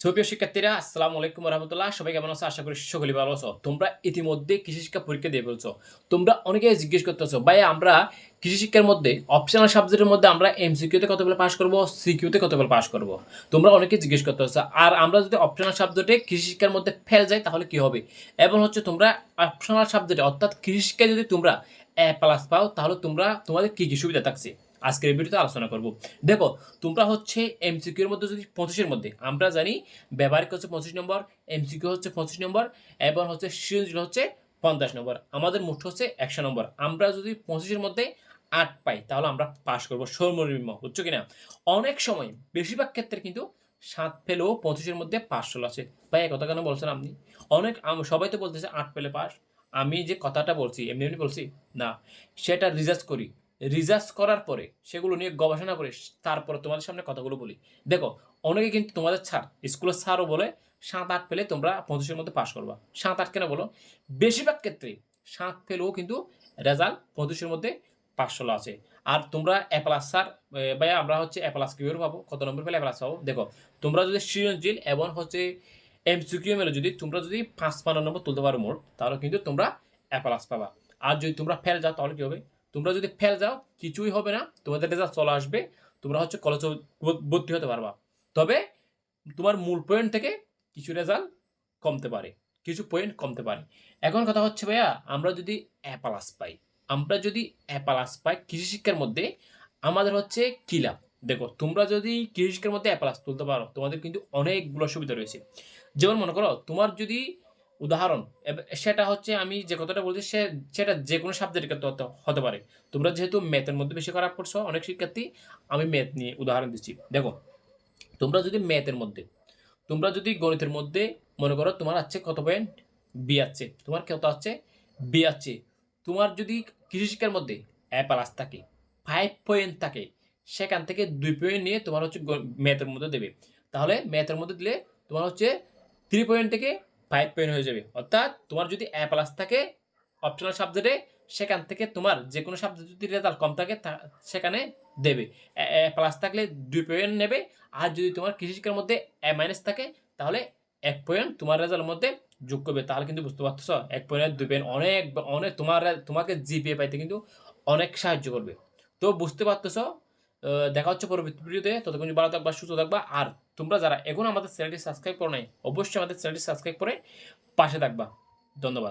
সুপ্রিয় শিক্ষার্থীরা, আসসালামু আলাইকুম রহমতুল্লাহ। সবাই কেমন আছো? আশা করি সকলেই ভালো আছো। তোমরা ইতিমধ্যে কৃষি শিক্ষা পরীক্ষা দিয়ে ফেলছো। তোমরা অনেকেই জিজ্ঞেস করতেছো, ভাই আমরা কৃষি শিক্ষার মধ্যে অপশনাল সাবজেক্টের মধ্যে আমরা এমসিকিউতে কতগুলো পাস করব, সিকিউতে কতগুলো পাস করব। তোমরা অনেকেই জিজ্ঞেস করতেছো। আর আমরা যদি অপশনাল সাবজেক্টে কৃষি শিক্ষার মধ্যে ফেল যাই তাহলে কি হবে? এবং তোমরা অপশনাল সাবজেক্টে অর্থাৎ কৃষি শিক্ষায় যদি তোমরা A+ পাও তাহলে তোমাদের কি কি সুবিধা থাকছে আজকের এই ভিডিওতে আলোচনা করব। দেখো, তোমরা এমসিকিউর মধ্যে যদি 25-এর মধ্যে আমরা জানি ব্যবহারিক হচ্ছে 25 নম্বর, এমসিকিউ হচ্ছে 25 নম্বর, এবং সৃজনশীল হচ্ছে 50 নম্বর। আমাদের মোট হচ্ছে 100 নম্বর। আমরা যদি 25-এর মধ্যে 8 পাই তাহলে আমরা পাস করবো সর্বনিম্ন, বুঝছো কিনা? অনেক সময় বেশিরভাগ ক্ষেত্রে কিন্তু 7 পেলেও 25-এর মধ্যে পাস চলে আসে। ভাই কথা কেন বলছেন আপনি? সবাই তো বলতেছে 8 পেলে পাস। আমি যে কথাটা বলছি এমনি এমনি বলছি না, সেটা রিসার্চ করি। রিসার্চ করার পরে সেগুলো নিয়ে গবেষণা করে তারপরে তোমাদের সামনে কথাগুলো বলি। দেখো, অনেকে কিন্তু তোমাদের স্কুলের স্যারও বলে 7-8 পেলে তোমরা 25-এর মধ্যে পাস করবা। 7-8 কেন বলো? বেশিরভাগ ক্ষেত্রে 7 পেলেও কিন্তু রেজাল্ট 25-এর মধ্যে পাস চলে আছে। আর তোমরা A+ স্যার, ভাইয়া আমরা A+ কিভাবে পাবো, কত নম্বর পেলে A+ পাবো? দেখো, তোমরা যদি সৃজনশীল এবং এমসিকিউ মেলে যদি তোমরা যদি 55 নম্বর তুলতে পারো মোট, তাহলে কিন্তু তোমরা A+ পাবা। আর যদি তোমরা ফেল যাও তাহলে কি হবে? তোমরা যদি ফেল যাও কিছুই হবে না, তোমাদের রেজাল্ট চলে আসবে, তোমরা কলেজে ভর্তি হতে পারবা। তবে তোমার মূল পয়েন্ট থেকে কিছু রেজাল্ট কমতে পারে, কিছু পয়েন্ট কমতে পারে। এখন কথা হচ্ছে ভাইয়া, আমরা যদি A+ পাই, আমরা যদি A+ পাই কৃষি শিক্ষার মধ্যে, আমাদের কি লাভ? দেখো, তোমরা যদি কৃষি শিক্ষার মধ্যে A+ তুলতে পারো তোমাদের কিন্তু অনেকগুলো সুবিধা রয়েছে। যেমন মনে করো, তোমার যদি উদাহরণ, সেটা আমি যে কথাটা বলছি সেটা যে কোনো সাবজেক্টের ক্ষেত্রে হতে পারে। তোমরা যেহেতু ম্যাথের মধ্যে বেশি খারাপ করছো অনেক শিক্ষার্থী, আমি ম্যাথ নিয়ে উদাহরণ দিচ্ছি। দেখো, তোমরা যদি ম্যাথের মধ্যে, তোমরা যদি গণিতের মধ্যে মনে করো তোমার কত পয়েন্ট? বি আছে, তোমার কত আছে? বি আছে। তোমার যদি কৃষি শিক্ষার মধ্যে A+ থাকে, 5 পয়েন্ট থাকে, সেখান থেকে 2 পয়েন্ট নিয়ে তোমার ম্যাথের মধ্যে দেবে। তাহলে ম্যাথের মধ্যে দিলে তোমার 3 পয়েন্ট থেকে 5 পয়েন্ট হয়ে যাবে। অর্থাৎ তোমার যদি A+ থাকে অপশনাল সাবজেক্টে, সেখান থেকে তোমার যে কোনো সাবজেক্ট যদি রেজাল্ট কম থাকে সেখানে দেবে। A+ থাকলে 2 পয়েন্ট নেবে। আর যদি তোমার কৃষি শিক্ষার মধ্যে A- থাকে তাহলে 1 পয়েন্ট তোমার রেজাল্টের মধ্যে যোগ করবে। তাহলে কিন্তু বুঝতে পারতেছো, 1 পয়েন্ট 2 পয়েন্ট অনেক অনেক তোমাকে জিপিএ পাইতে কিন্তু অনেক সাহায্য করবে। তো বুঝতে পারতেছো। দেখা হচ্ছে পরবর্তী ভিডিওতে। ততক্ষণ ভালো থাকবা, সুস্থ থাকবা। আর তোমরা যারা এখন আমাদের চ্যানেলটি সাবস্ক্রাইব করো নাই, অবশ্যই আমাদের চ্যানেলটি সাবস্ক্রাইব করে পাশে থাকবা। ধন্যবাদ।